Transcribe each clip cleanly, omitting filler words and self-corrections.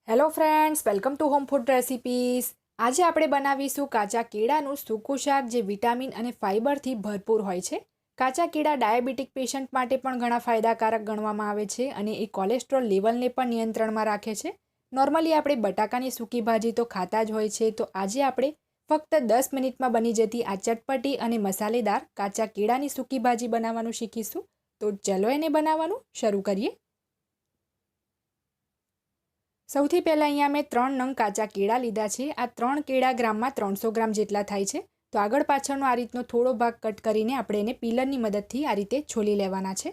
Hello friends, welcome to home food recipes. આજે આપણે બનાવીશું કાચા કેળાનું સૂકું શાક જે વિટામિન અને ફાઇબરથી ભરપૂર હોય છે। કાચા કેળા ડાયાબિટીક પેશન્ટ માટે પણ ઘણા ફાયદાકારક ગણવામાં આવે છે અને એ કોલેસ્ટ્રોલ લેવલને પણ નિયંત્રણમાં રાખે છે। નોર્મલી આપણે બટાકાની સૂકી ભાજી તો ખાતા જ હોય છે, તો આજે આપણે ફક્ત 10 મિનિટમાં બની જતી આ ચટપટી અને મસાલેદાર કાચા કેળાની સૂકી ભાજી બનાવવાનું શીખીશું। તો ચલો એને બનાવવાનું શરૂ કરીએ। સૌથી પહેલાં અહીંયા મેં 3 નંગ કાચા કેળા લીધા છે। આ 3 કેળા ગ્રામમાં 300 ગ્રામ જેટલા થાય છે। તો આગળ પાછળનો આ રીતનો થોડો ભાગ કટ કરીને આપણે એને પીલરની મદદથી આ રીતે છોલી લેવાના છે।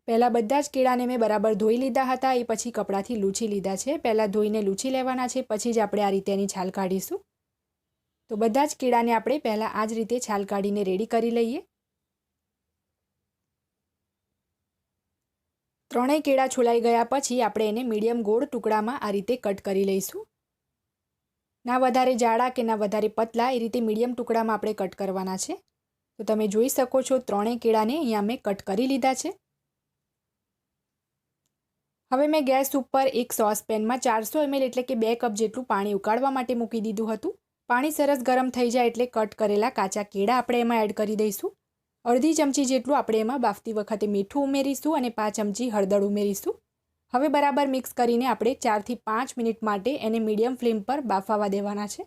પહેલાં બધા જ કેળાને મેં બરાબર ધોઈ લીધા હતા, એ પછી કપડાથી લૂછી લીધા છે। પહેલાં ધોઈને લૂછી લેવાના છે, પછી જ આપણે આ રીતે એની છાલ કાઢીશું। તો બધા જ કેળાને આપણે પહેલાં આ જ રીતે છાલ કાઢીને રેડી કરી લઈએ। ત્રણેય કેળા છોલાઈ ગયા પછી આપણે એને મીડિયમ ગોળ ટુકડામાં આ રીતે કટ કરી લઈશું। ના વધારે જાડા કે ના વધારે પતલા, એ રીતે મીડિયમ ટુકડામાં આપણે કટ કરવાના છે। તો તમે જોઈ શકો છો ત્રણેય કેળાને અહીંયા મેં કટ કરી લીધા છે। હવે મેં ગેસ ઉપર એક સોસપેનમાં 400 ml એટલે કે 2 કપ જેટલું પાણી ઉકાળવા માટે મૂકી દીધું હતું। પાણી સરસ ગરમ થઈ જાય એટલે કટ કરેલા કાચા કેળા આપણે એમાં એડ કરી દઈશું। અડધી ચમચી જેટલું આપણે એમાં બાફતી વખતે મીઠું ઉમેરીશું અને 5 ચમચી હળદર ઉમેરીશું। હવે બરાબર મિક્સ કરીને આપણે 4 થી 5 મિનિટ માટે એને મીડિયમ ફ્લેમ પર બાફાવા દેવાના છે।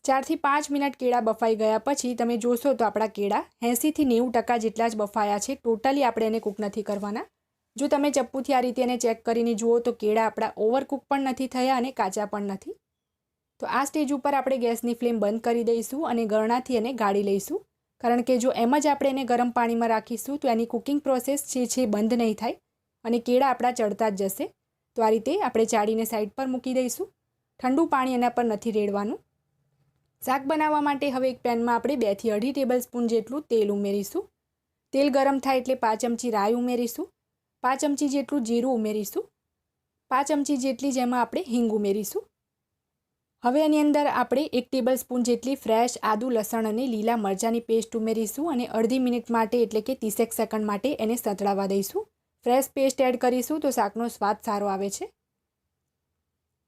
4 થી 5 મિનિટ કેળા બફાઈ ગયા પછી તમે જોશો તો આપણા કેળા 80 થી 90% જેટલા જ બફાયા છે। ટોટલી આપણે એને કૂક નથી કરવાના। જો તમે ચપ્પુથી આ રીતે એને ચેક કરીને જુઓ તો કેળા આપણા ઓવરકુક પણ નથી થયા અને કાચા પણ નથી। તો આ સ્ટેજ ઉપર આપણે ગેસની ફ્લેમ બંધ કરી દઈશું અને ગરણાથી એને ગાળી લઈશું, કારણ કે જો એમ જ આપણે એને ગરમ પાણીમાં રાખીશું તો એની કુકિંગ પ્રોસેસ છે બંધ નહીં થાય અને કેળા આપણા ચડતા જ જશે। તો આ રીતે આપણે ચાળીને સાઈડ પર મૂકી દઈશું। ઠંડુ પાણી એના પર નથી રેડવાનું। શાક બનાવવા માટે હવે એક પેનમાં આપણે 2 થી 2.5 ટેબલ સ્પૂન જેટલું તેલ ઉમેરીશું। તેલ ગરમ થાય એટલે 5 ચમચી રાઈ ઉમેરીશું, 5 ચમચી જેટલું જીરું ઉમેરીશું, 5 ચમચી જેટલી જેમાં આપણે હિંગ ઉમેરીશું। હવે એની અંદર આપણે 1 ટેબલ સ્પૂન જેટલી ફ્રેશ આદુ, લસણ અને લીલા મરચાંની પેસ્ટ ઉમેરીશું અને અડધી મિનિટ માટે એટલે કે 30 સેકન્ડ માટે એને સતળાવા દઈશું। ફ્રેશ પેસ્ટ એડ કરીશું તો શાકનો સ્વાદ સારો આવે છે।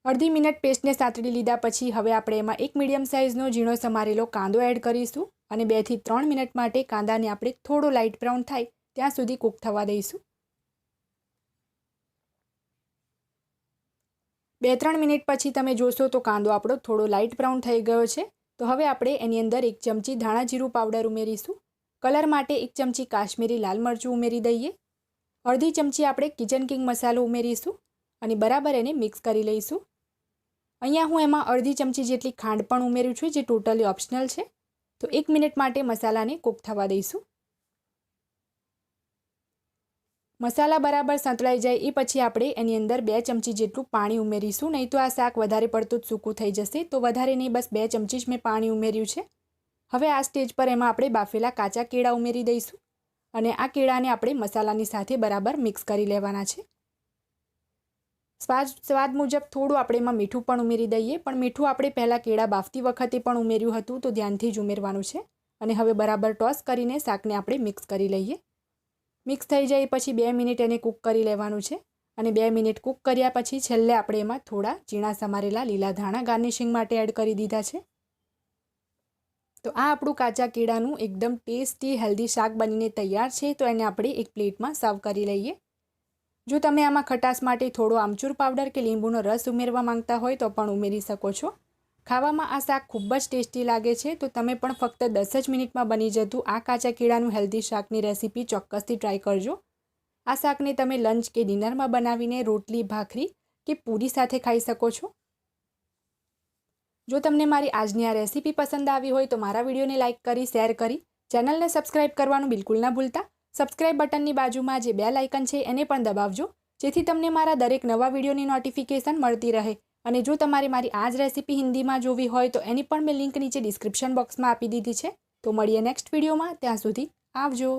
અડધી મિનિટ પેસ્ટને સાતળી લીધા પછી હવે આપણે એમાં એક મીડિયમ સાઇઝનો ઝીણો સમારેલો કાંદો એડ કરીશું અને 2 થી 3 મિનિટ માટે કાંદાને આપણે થોડો લાઇટ બ્રાઉન થાય ત્યાં સુધી કૂક થવા દઈશું। 2-3 મિનિટ પછી તમે જોશો તો કાંદો આપણો થોડો લાઇટ બ્રાઉન થઈ ગયો છે। તો હવે આપણે એની અંદર 1 ચમચી ધાણા જીરું પાવડર ઉમેરીશું। કલર માટે 1 ચમચી કાશ્મીરી લાલ મરચું ઉમેરી દઈએ। અડધી ચમચી આપણે કિચન કિંગ મસાલો ઉમેરીશું અને બરાબર એને મિક્સ કરી લઈશું। અહીંયા હું એમાં અડધી ચમચી જેટલી ખાંડ પણ ઉમેર્યું છું, જે ટોટલી ઓપ્શનલ છે। તો 1 મિનિટ માટે મસાલાને કૂક થવા દઈશું। મસાલા બરાબર સંતળાઈ જાય એ પછી આપણે એની અંદર 2 ચમચી જેટલું પાણી ઉમેરીશું, નહીં તો આ શાક વધારે પડતું જ સૂકું થઈ જશે। તો વધારે નહીં, બસ 2 ચમચી જ મેં પાણી ઉમેર્યું છે। હવે આ સ્ટેજ પર એમાં આપણે બાફેલા કાચા કેળા ઉમેરી દઈશું અને આ કેળાને આપણે મસાલાની સાથે બરાબર મિક્સ કરી લેવાના છે। સ્વાદ મુજબ થોડું આપણે એમાં મીઠું પણ ઉમેરી દઈએ, પણ મીઠું આપણે પહેલાં કેળા બાફતી વખતે પણ ઉમેર્યું હતું, તો ધ્યાનથી જ ઉમેરવાનું છે। અને હવે બરાબર ટોસ કરીને શાકને આપણે મિક્સ કરી લઈએ। મિક્સ થઈ જાય પછી 2 મિનિટ એને કૂક કરી લેવાનું છે અને 2 મિનિટ કૂક કર્યા પછી છેલ્લે આપણે એમાં થોડા ઝીણા સમારેલા લીલા ધાણા ગાર્નિશિંગ માટે એડ કરી દીધા છે। તો આ આપણું કાચા કેળાનું એકદમ ટેસ્ટી હેલ્ધી શાક બનીને તૈયાર છે। તો એને આપણે એક પ્લેટમાં સર્વ કરી લઈએ। જો તમે આમાં ખટાશ માટે થોડો આમચૂર પાવડર કે લીંબુનો રસ ઉમેરવા માંગતા હોય તો પણ ઉમેરી શકો છો। ખાવામાં આ શાક ખૂબ જ ટેસ્ટી લાગે છે। તો તમે પણ ફક્ત 10 જ મિનિટમાં બની જતું આ કાચા કેળાનું હેલ્ધી શાકની રેસીપી ચોક્કસથી ટ્રાય કરજો। આ શાકને તમે લંચ કે ડિનરમાં બનાવીને રોટલી, ભાખરી કે પૂરી સાથે ખાઈ શકો છો। જો તમને મારી આજની આ રેસીપી પસંદ આવી હોય તો મારા વિડીયોને લાઇક કરી, શેર કરી, ચેનલને સબસ્ક્રાઇબ કરવાનું બિલકુલ ના ભૂલતા। સબસ્ક્રાઇબ બટનની બાજુમાં જે બેલ આઇકન છે એને પણ દબાવજો, જેથી તમને મારા દરેક નવા વિડીયોની નોટિફિકેશન મળતી રહે। અને જો તમારે મારી આ જ રેસીપી હિન્દીમાં જોવી હોય તો એની પણ મેં લિંક નીચે ડિસ્ક્રિપ્શન બોક્સમાં આપી દીધી છે। તો મળીએ નેક્સ્ટ વિડીયોમાં, ત્યાં સુધી આવજો।